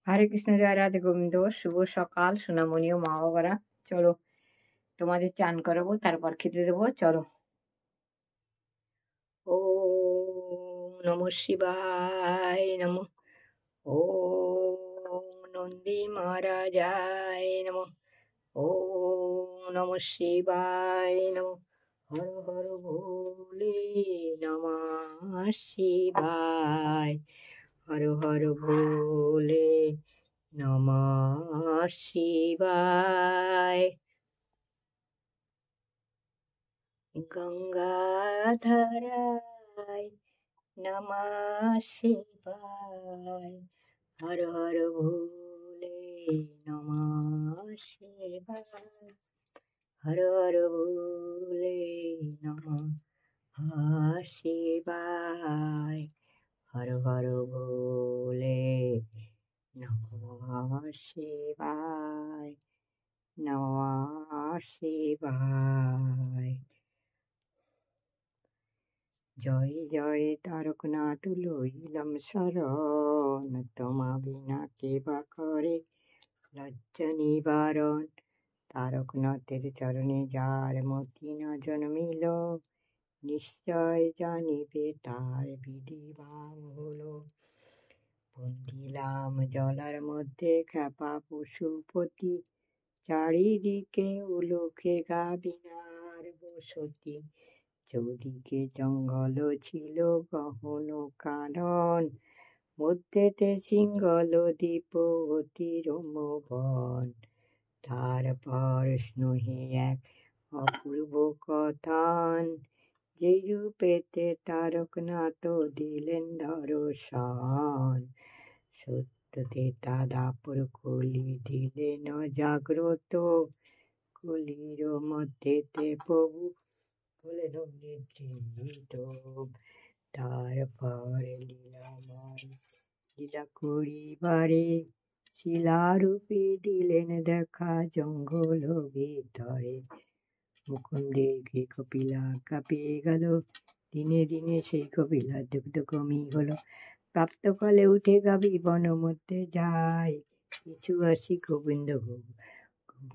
হরে কৃষ্ণ, জয় রাধে গোবিন্দ। শুভ সকাল সোনামণি ও মা বাবারা। চলো তোমাদের চান করাবো, তারপর খেতে দেবো। চলো। ওম নমঃ শিবায় নমঃ। ওম নন্দী মহারাজায় নমঃ। ওম নমঃ শিবায় নমঃ। হর হর ভোলে নমঃ শিবায়। হর হর ভোলে নমঃ শিবায়। গঙ্গাধরায় নমঃ শিবায়। হর হর ভোলে নমঃ শিবায়। হর হর ভোলে নমঃ শিবায়। হর হর ভোলে নমঃ শিবায়। নমঃ শিবায়। জয় জয় তারকনাথ লইলাম শরণ, তোমা বিনা কে বা করে লজ্জা নিবারণ। তারকনাথের চরণে যার মতি না জন্মিল, নিশ্চয় জানিবে তার বিধিবান হলো। বন্দিলাম জলার মধ্যে খেপা পশুপতি, চারিদিকে উলুখের গাবিনার বসতি। চৌদিকে জঙ্গল ছিল গহন কানন, মধ্যেতে সিংহল দ্বীপ অতি রমবন। তারপর স্নেহে এক অপূর্ব কথান, যেই রূপেতে তারকনাথ দিলেন দর্শন। সত্যতে তা দাপর কলি দিলেন জাগ্রত, কলির মধ্যেতে প্রভু হলেন নিদ্রিত। তারপর লীলা করিবারে শিলারূপে দিলেন দেখা জঙ্গল ভিতরে। মুকুন্দের ঘি কপিলা কাঁপিয়ে গেল, দিনে দিনে সেই কপিলা দুগ্ধ কমি হলো। প্রাপ্তকালে উঠে গাবি বন মধ্যে যায়, কিছু আসি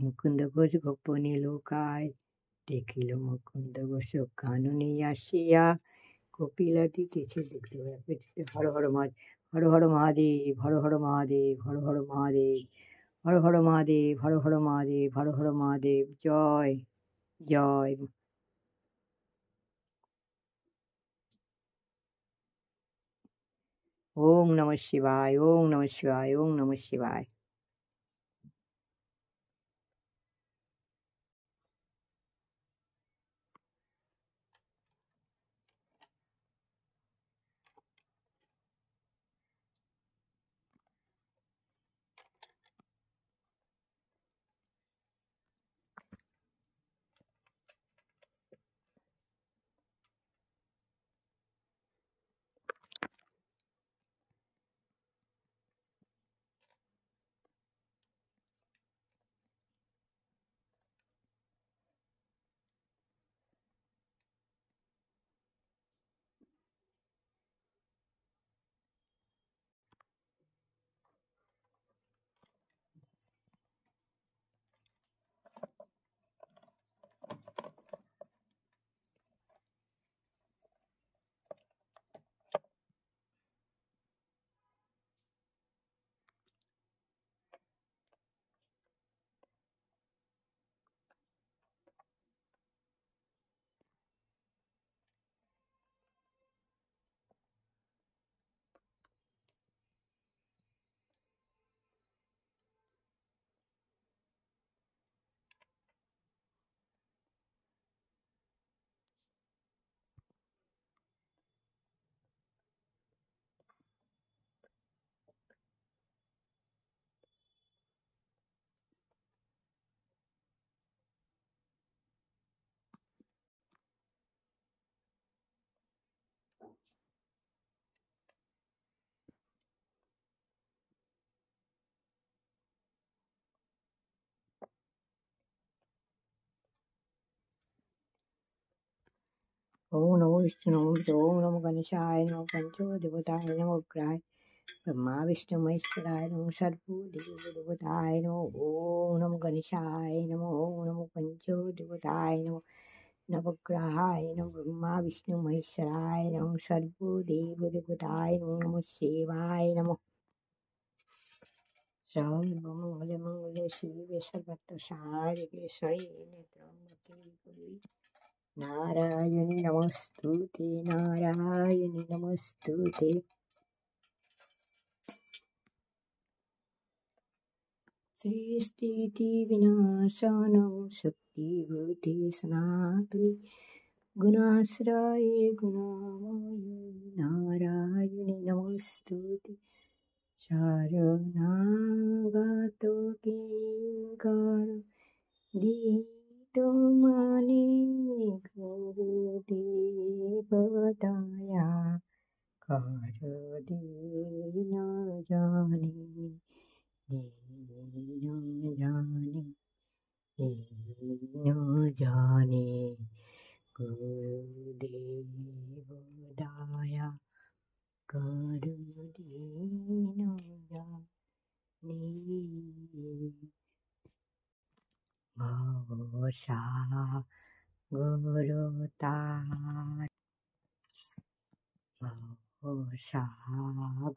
মুকুন্দ ঘোষ গোপনে লোকায়। দেখিল মুকুন্দ ঘোষ কাননে আসিয়া, কপিলা দিতেছে দুগ্ধ। হর হর হর হর মহাদেব, হর হর মহাদেব, হর হর মহাদেব, হর হর মহাদেব, হর হর মহাদেব, হর হর মহাদেব। জয় জয়। ওম নমঃ শিবায়, ওম নমঃ শিবায়, ওম নমঃ শিবায়। ওম নমো বিষ্ণু নমো, ওম নমো গণেশায় নমো, পঞ্চ দেবতায় নমো, গ্রহায় ब्रह्मा विष्णु महेश्वराय नमो सर्वदेवदेवताय नमो ओम नमो गणेशाय नमो ओम नमो पंचदेवताय नमो नवग्रहाय नमो ब्रह्मा विष्णु महेश्वराय नमो सर्वदेवदेवताय नमो नमः शिवाय नमो सर्वमंगल मंगल शिवे सर्वत्र साधिके शरण्ये त्र्यंबके गौरी नारायणी नमस्तुते नारायणी नमस्तुते सृष्टिस्थिति विनाशानं शक्तिभूते सनातने गुणाश्रये गुणामयी नारायणी नमस्तुते शरणागतो किङ्कर दीतुमने गुरुदेवताया कर दीन जाने दीन जाने दीन जाने गुरुदेव दाया कर दीन जाने भवसागरतार भवसागरतार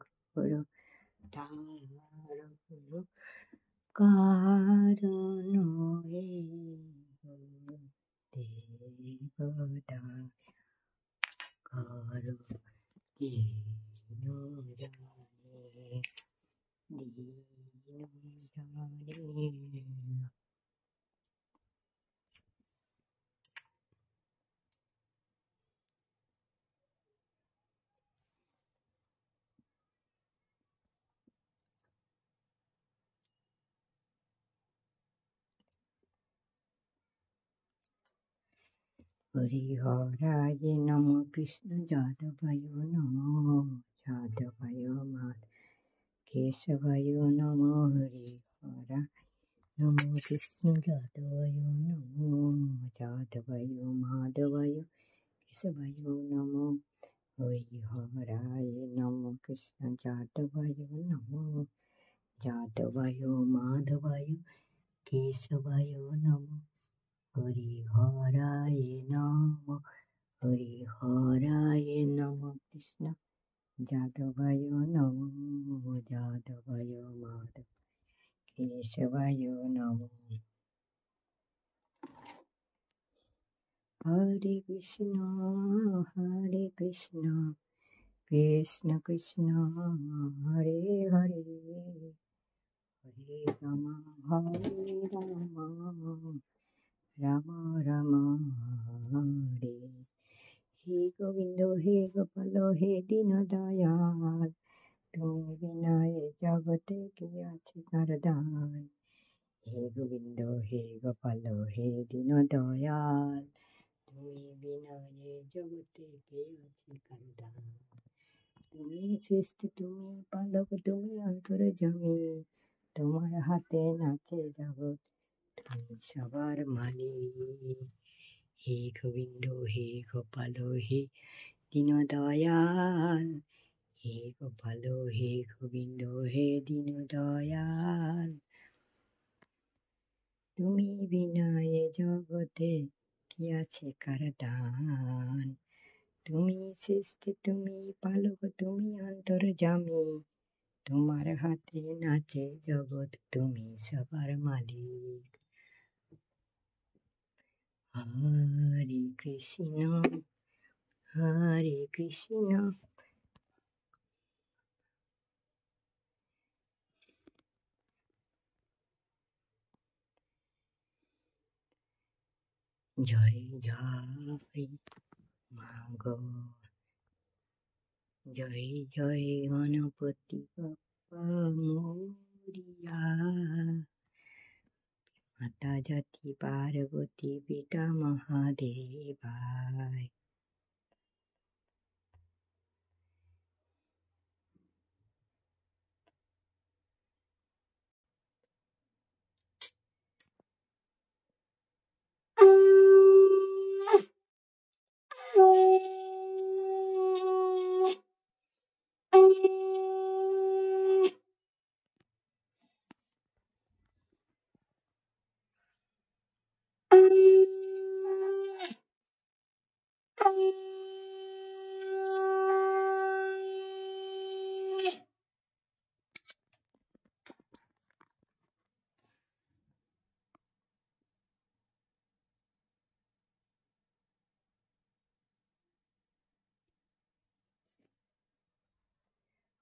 कारण हे देवता कर दीन जाने दीन जाने हरिहराय नमो कृष्ण जादवाय नमो जादवाय केशवाय नमो हरिहराय नमो कृष्ण जादवाय नमो जादवाय माधवाय केशवाय नमो हरिहराय नमो कृष्ण जादवाय नमो जादवाय माधवाय केशवाय नमो हरिहराय नमो हरिहराय नमो कृष्ण जादवाय नमो जादवाय माधव केशवाय नमो हरे कृष्ण कृष्ण कृष्ण हरे हरे हरे राम राम राम हरे हे गोविंद हे गोपाल हे दीन दयाल তুমি বিনা এ জগতে কি আছে কারদান হে গোবিন্দ হে গোপাল হে দীন দয়াল তুমি বিনা এ জগতে কে আছে কারদান তুমি শ্রেষ্ঠ তুমি পালক তুমি অন্তর্যামী তোমার হাতে নাচে জগৎ তুমি সবার মালিক হে গোবিন্দ হে গোপাল হে দীন দয়াল হে গোপাল হে গোবিন্দ হে দীন দয়াল তুমি বিনা এ জগতে কি আছে কার দান তুমি শ্রেষ্ঠ তুমি পালক তুমি অন্তর্যামী তোমার হাতে নাচে জগৎ তুমি সবার মালিক হরে কৃষ্ণ জয় জয় মাগো জয় জয় গণপতি বাপ্পা মোরিয়া মাতা জাতি পার্বতী পিতা মহাদেবায়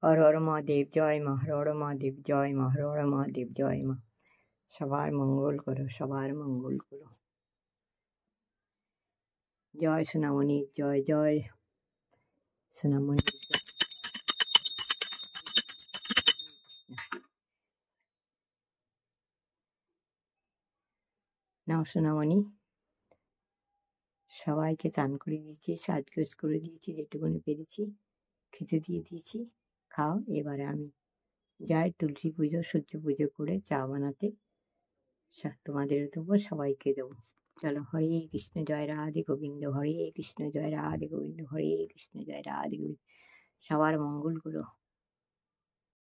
হর হর মহাদেব জয় মা, হর হর মহাদেব জয় মা, হর হর মহাদেব জয় মা। সবার মঙ্গল করো, সবার মঙ্গল করো। জয় সোনামণি, জয় জয় সোনামণি। নাও সোনামণি, সবাইকে চান করে দিয়েছি, সাজগোজ করে দিয়েছি, যেটুকুনি পেরেছি খেতে দিয়ে দিয়েছি। খাও। এবারে আমি যাই তুলসী পুজো সূর্য পুজো করে চা বানাতে, তোমাদেরও দেবো, সবাইকে দেবো। চলো, হরে কৃষ্ণ জয় রাধে গোবিন্দ, হরে কৃষ্ণ জয় রাধে গোবিন্দ, হরে কৃষ্ণ জয় রাধে গোবিন্দ। সবার মঙ্গল করো।